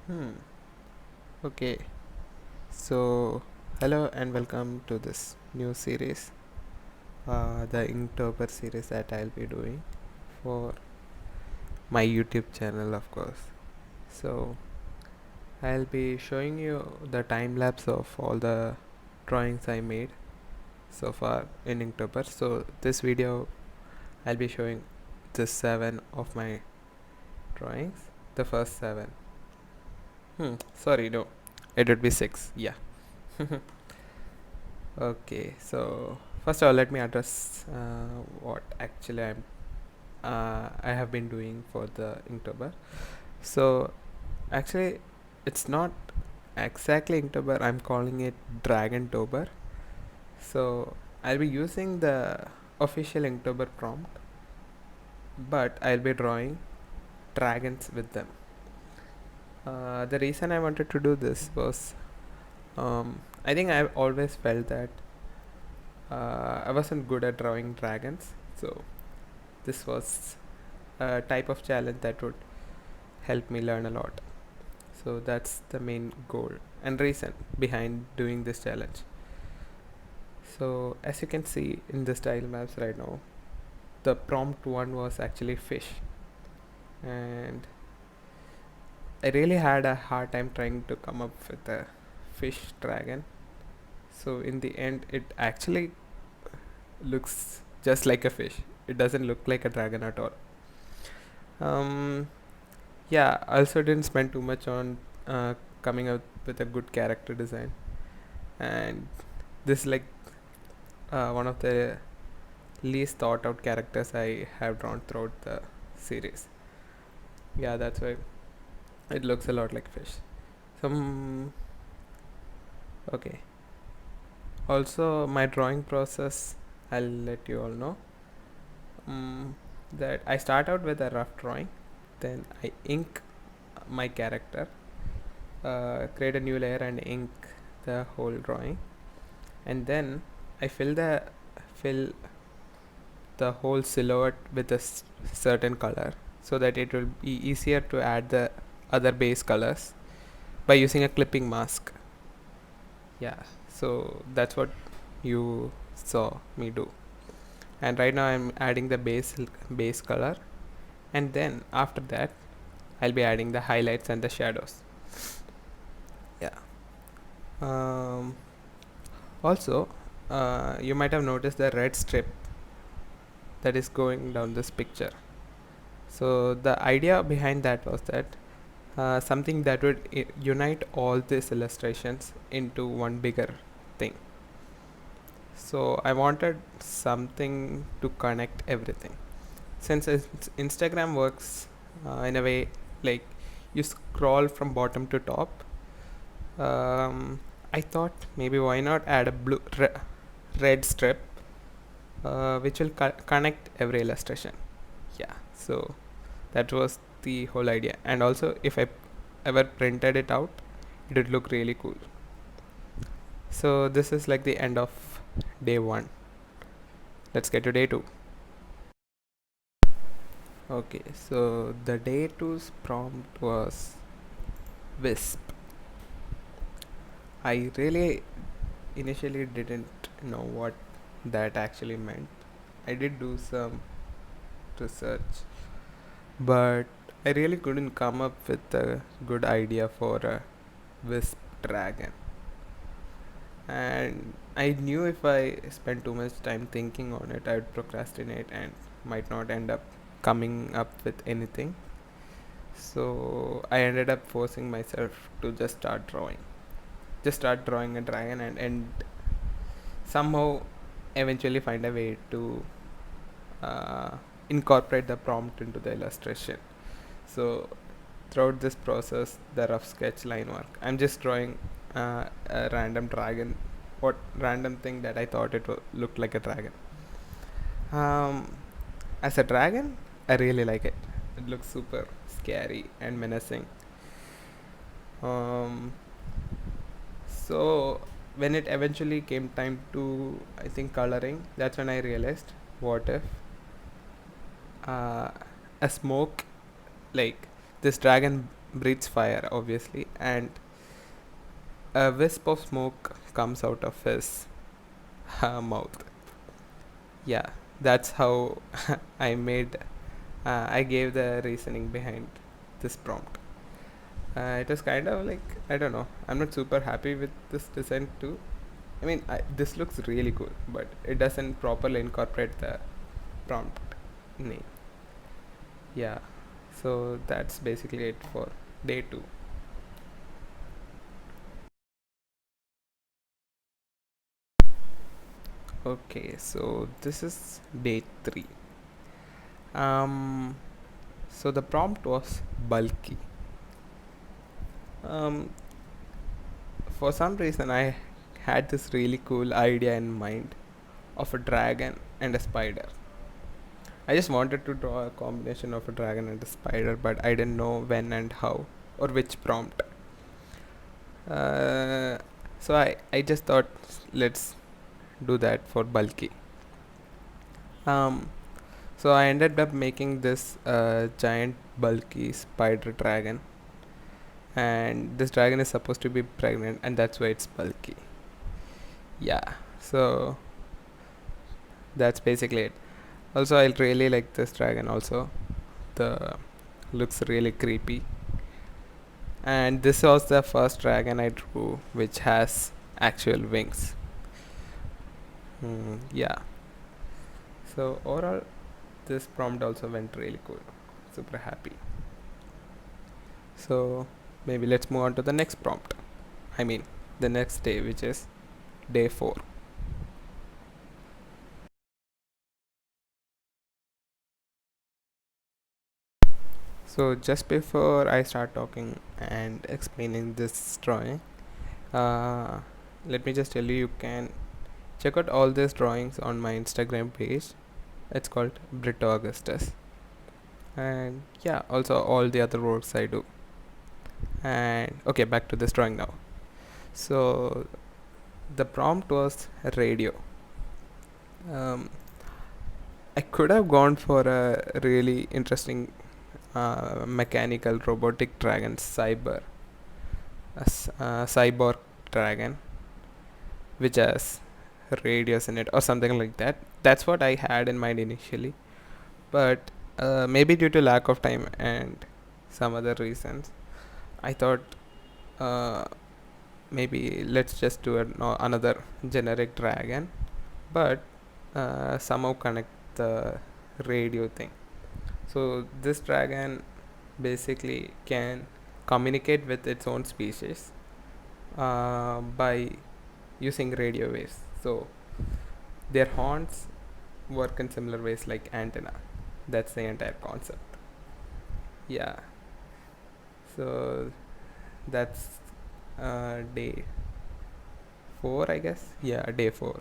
Hmm. Okay. So, hello and welcome to this new series, the Inktober series that I'll be doing for my YouTube channel, of course. So, I'll be showing you the time lapse of all the drawings I made so far in Inktober. So, this video I'll be showing the 7 of my drawings, the first 7. Sorry, no, it would be 6. Yeah. Okay, so first of all, let me address what actually I have been doing for the Inktober. So actually, it's not exactly Inktober. I'm calling it Dragontober. So I'll be using the official Inktober prompt, but I'll be drawing dragons with them. The reason I wanted to do this was, I think I've always felt that I wasn't good at drawing dragons, so this was a type of challenge that would help me learn a lot. So that's the main goal and reason behind doing this challenge. So as you can see in the style maps right now, the prompt one was actually fish, and I really had a hard time trying to come up with a fish dragon. So in the end, it actually looks just like a fish. It doesn't look like a dragon at all. Um, yeah, I also didn't spend too much on coming up with a good character design, and this is like one of the least thought out characters I have drawn throughout the series. Yeah, that's why it looks a lot like fish. Some okay. Also, my drawing process, I'll let you all know. That I start out with a rough drawing, then I ink my character, create a new layer and ink the whole drawing, and then I fill the whole silhouette with a certain color so that it will be easier to add the other base colors by using a clipping mask. Yeah, so that's what you saw me do. And right now I'm adding the base color, and then after that I'll be adding the highlights and the shadows. Yeah. Um, Also, you might have noticed the red strip that is going down this picture. So the idea behind that was that something that would unite all these illustrations into one bigger thing. So I wanted something to connect everything. Since Instagram works in a way like you scroll from bottom to top, I thought maybe why not add a red strip which will connect every illustration. Yeah, so that was the whole idea, and also if I ever printed it out, it would look really cool. So this is like the end of day 1. Let's get to day 2. Okay, so the day two's prompt was wisp. I really initially didn't know what that actually meant. I did do some research, but I really couldn't come up with a good idea for a wisp dragon. And I knew if I spent too much time thinking on it, I would procrastinate and might not end up coming up with anything. So I ended up forcing myself to just start drawing a dragon, and somehow eventually find a way to uh, incorporate the prompt into the illustration. So throughout this process, the rough sketch line work, I'm just drawing a random dragon, what random thing that I thought it looked like a dragon. Um, as a dragon, I really like it. It looks super scary and menacing. Um, so when it eventually came time to, I think, coloring, that's when I realized, what if uh, a smoke, like this dragon breathes fire, obviously, and a wisp of smoke comes out of his mouth. Yeah, that's how I gave the reasoning behind this prompt. It was kind of like, I don't know. I'm not super happy with this design too. I mean, this looks really cool, but it doesn't properly incorporate the prompt name. Yeah, so that's basically it for day 2. Okay, so this is day 3. Um, so the prompt was bulky. Um, for some reason, I had this really cool idea in mind of a dragon and a spider. I just wanted to draw a combination of a dragon and a spider, but I didn't know when and how or which prompt. Uh, so I just thought, let's do that for bulky. Um, so I ended up making this giant bulky spider dragon, and this dragon is supposed to be pregnant, and that's why it's bulky. Yeah, so that's basically it. Also, I really like this dragon. Also, the looks really creepy. And this was the first dragon I drew which has actual wings. Yeah. So overall, this prompt also went really cool. Super happy. So maybe let's move on to the next prompt. I mean, the next day, which is day 4. So just before I start talking and explaining this drawing, uh, let me just tell you, you can check out all these drawings on my Instagram page. It's called Brito Augustus. And yeah, also all the other works I do. And okay, back to this drawing now. So the prompt was radio. um, I could have gone for a really interesting mechanical robotic dragon, cyborg dragon, which has radios in it or something like that. That's what I had in mind initially, but maybe due to lack of time and some other reasons, I thought, uh, maybe let's just do another generic dragon, but somehow connect the radio thing. So this dragon basically can communicate with its own species by using radio waves. So their horns work in similar ways like antenna. That's the entire concept. Yeah. So that's day 4, I guess. Yeah, day 4.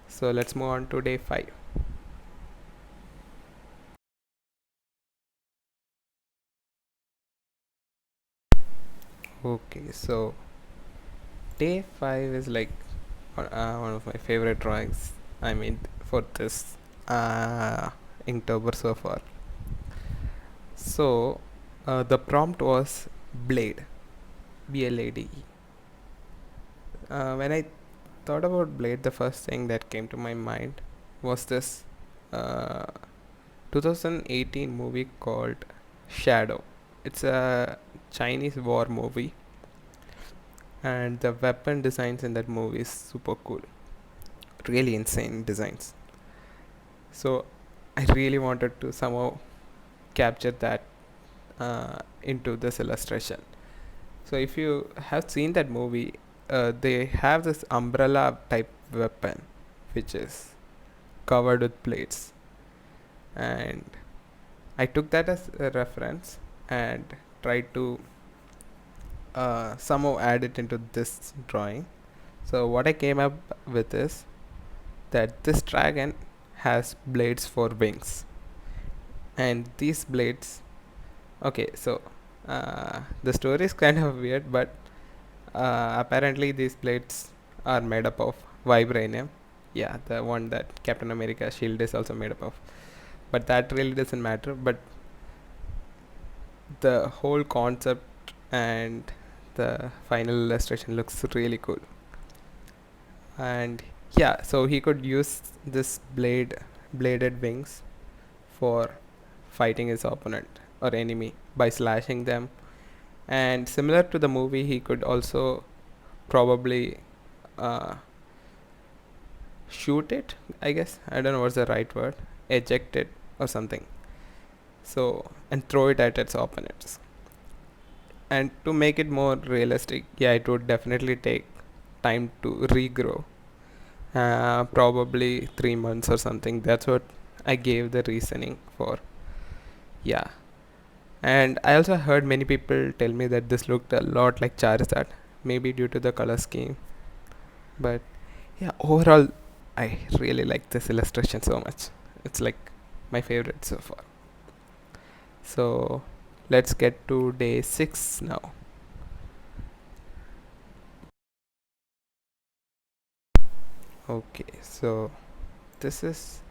So let's move on to day 5. Okay, so day 5 is like one of my favorite drawings I made for this Inktober so far. So the prompt was blade, BLADE. When I thought about blade, the first thing that came to my mind was this uh, 2018 movie called Shadow. It's a Chinese war movie, and the weapon designs in that movie is super cool. Really insane designs. So I really wanted to somehow capture that into this illustration. So if you have seen that movie, they have this umbrella type weapon which is covered with plates, and I took that as a reference and tried to somehow add it into this drawing. So what I came up with is that this dragon has blades for wings, and these blades, okay, so the story is kind of weird, but apparently these blades are made up of vibranium. Yeah, the one that Captain America shield is also made up of, but that really doesn't matter. But the whole concept and the final illustration looks really cool. And yeah, so he could use this bladed wings for fighting his opponent or enemy by slashing them. And similar to the movie, he could also probably uh, shoot it, I guess. I don't know what's the right word. Eject it or something. So, and throw it at its opponents. And to make it more realistic, yeah, it would definitely take time to regrow. Probably 3 months or something. That's what I gave the reasoning for. Yeah. And I also heard many people tell me that this looked a lot like Charizard, maybe due to the color scheme. But yeah, overall, I really like this illustration so much. It's like my favorite so far. So let's get to day 6 now. Okay, so this is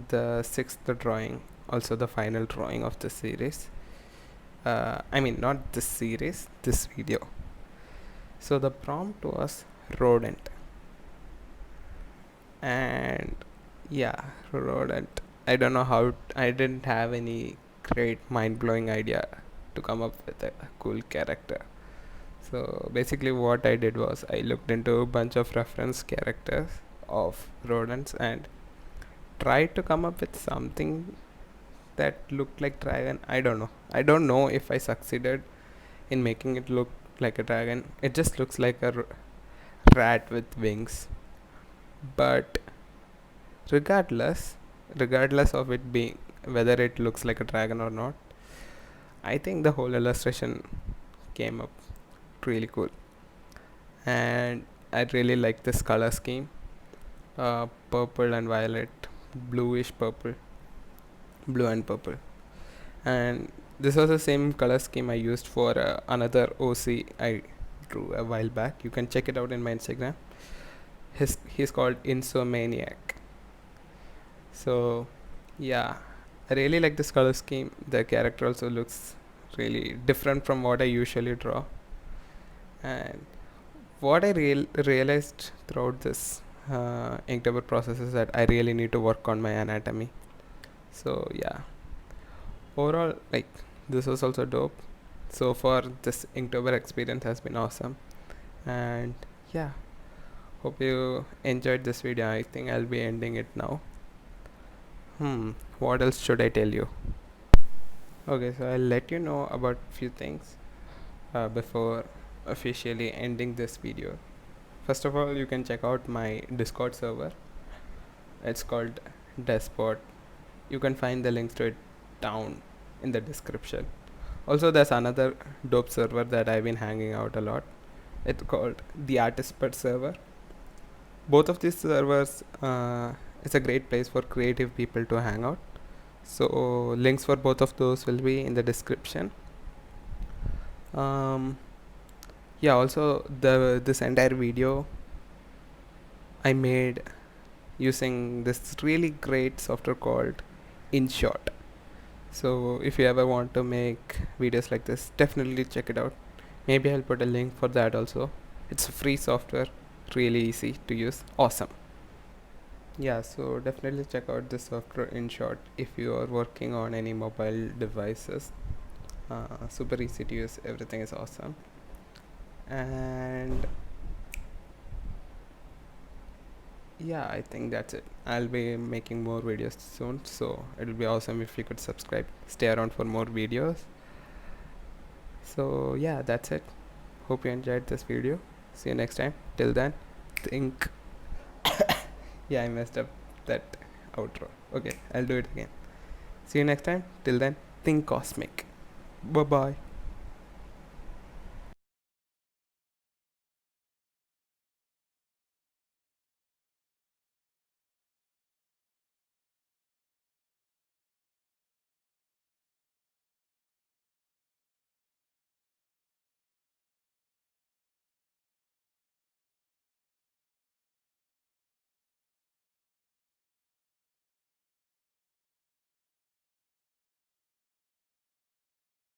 the sixth drawing, also the final drawing of the series. I mean, not this series, this video. So the prompt was rodent, and yeah, rodent. I don't know how. I didn't have any great mind-blowing idea to come up with a cool character. So basically, what I did was I looked into a bunch of reference characters of rodents and tried to come up with something that looked like dragon. I don't know. I don't know if I succeeded in making it look like a dragon. It just looks like a rat with wings. But regardless, regardless of it being whether it looks like a dragon or not, I think the whole illustration came up really cool. And I really like this color scheme. Purple and violet, bluish purple, blue and purple. And this was the same color scheme I used for another OC I drew a while back. You can check it out in my Instagram. He's called Insomaniac. So yeah, I really like this color scheme. The character also looks really different from what I usually draw. And what I realized throughout this Inktober process is that I really need to work on my anatomy. So yeah, overall, like, this was also dope. So far, this Inktober experience has been awesome. And yeah, hope you enjoyed this video. I think I'll be ending it now. What else should I tell you? Okay, so I'll let you know about few things before officially ending this video. First of all, you can check out my Discord server. It's called Despot. You can find the links to it down in the description. Also, there's another dope server that I've been hanging out a lot. It's called the Artist Pet server. Both of these servers, it's a great place for creative people to hang out. So links for both of those will be in the description. Yeah, also this entire video I made using this really great software called InShot. So if you ever want to make videos like this, definitely check it out. Maybe I'll put a link for that also. It's a free software, really easy to use, awesome. Yeah, so definitely check out this software InShot if you are working on any mobile devices. Super easy to use, everything is awesome. And yeah, I think that's it. I'll be making more videos soon, so it'll be awesome if you could subscribe, stay around for more videos. So yeah, that's it. Hope you enjoyed this video. See you next time. Till then, think. Yeah, I messed up that outro. Okay, I'll do it again. See you next time. Till then, think cosmic. Bye bye.